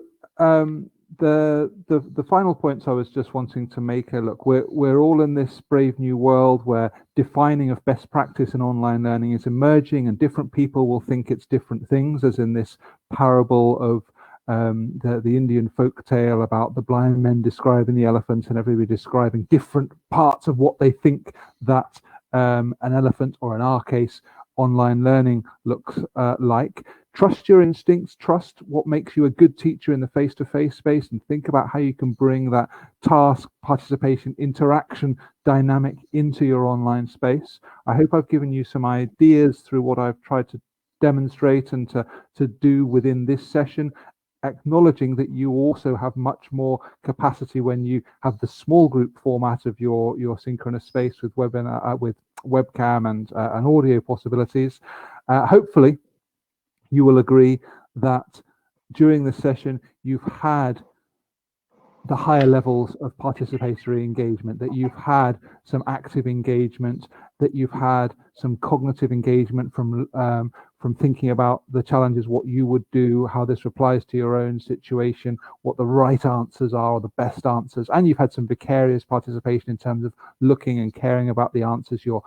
the final points I was just wanting to make are, look, we're all in this brave new world where defining of best practice in online learning is emerging, and different people will think it's different things, as in this parable of the Indian folk tale about the blind men describing the elephant and everybody describing different parts of what they think that an elephant, or in our case online learning, looks like. Trust your instincts, trust what makes you a good teacher in the face-to-face space, and think about how you can bring that task, participation, interaction dynamic into your online space. I hope I've given you some ideas through what I've tried to demonstrate and to do within this session, acknowledging that you also have much more capacity when you have the small group format of your synchronous space with webinar, with webcam and audio possibilities. Hopefully you will agree that during the session you've had the higher levels of participatory engagement, that you've had some active engagement, that you've had some cognitive engagement from thinking about the challenges, what you would do, how this applies to your own situation, what the right answers are, or the best answers, and you've had some vicarious participation in terms of looking and caring about the answers your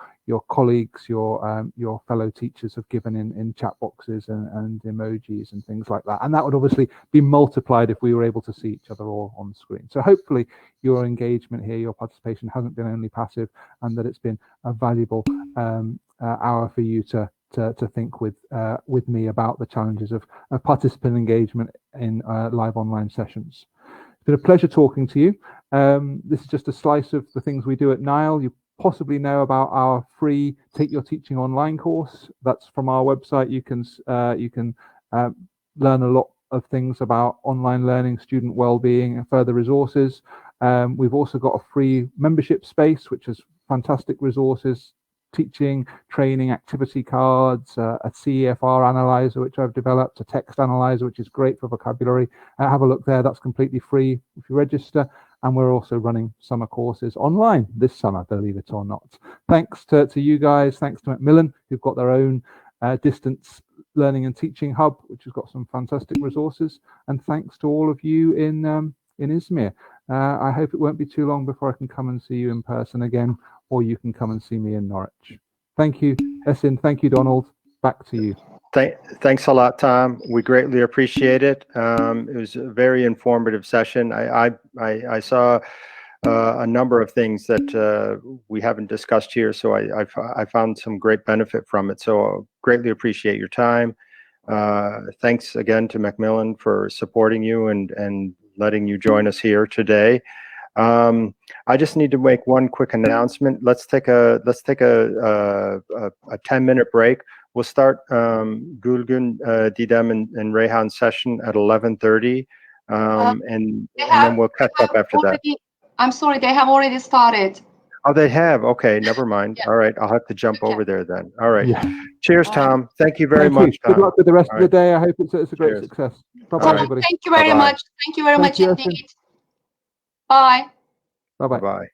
colleagues, your fellow teachers have given in chat boxes and emojis and things like that. And that would obviously be multiplied if we were able to see each other all on the screen. So hopefully your engagement here, your participation hasn't been only passive, and that it's been a valuable hour for you to think with me about the challenges of participant engagement in live online sessions. It's been a pleasure talking to you. This is just a slice of the things we do at NILE. You possibly know about our free Take Your Teaching Online course. That's from our website. You can learn a lot of things about online learning, student well-being, and further resources. We've also got a free membership space, which has fantastic resources, teaching, training, activity cards, a CEFR analyzer, which I've developed, a text analyzer, which is great for vocabulary. Have a look there. That's completely free if you register. And we're also running summer courses online this summer, believe it or not. Thanks to you guys. Thanks to Macmillan, who've got their own distance learning and teaching hub, which has got some fantastic resources. And thanks to all of you in Izmir. I hope it won't be too long before I can come and see you in person again, or you can come and see me in Norwich. Thank you, Esin. Thank you, Donald. Back to you. Thanks a lot, Thom. We greatly appreciate it. It was a very informative session. I saw a number of things that we haven't discussed here, so I found some great benefit from it. So I greatly appreciate your time. Thanks again to Macmillan for supporting you and letting you join us here today. I just need to make one quick announcement. Let's take a 10-minute break. We'll start Gulgun, Didem, and Rehan's session at 11:30, and then we'll catch up after that. I'm sorry, they have already started. Oh, they have. Okay, never mind. Yeah. All right, I'll have to jump over there then. All right. Yeah. Cheers, Tom. Thank you very Thank much, you. Tom. Good luck with the rest All of the right. day. I hope it's a great Cheers. success. All Bye-bye, right. everybody. Thank you very Bye-bye. much. Thank you very Thank much you, indeed. Justin. Bye. Bye-bye. Bye-bye.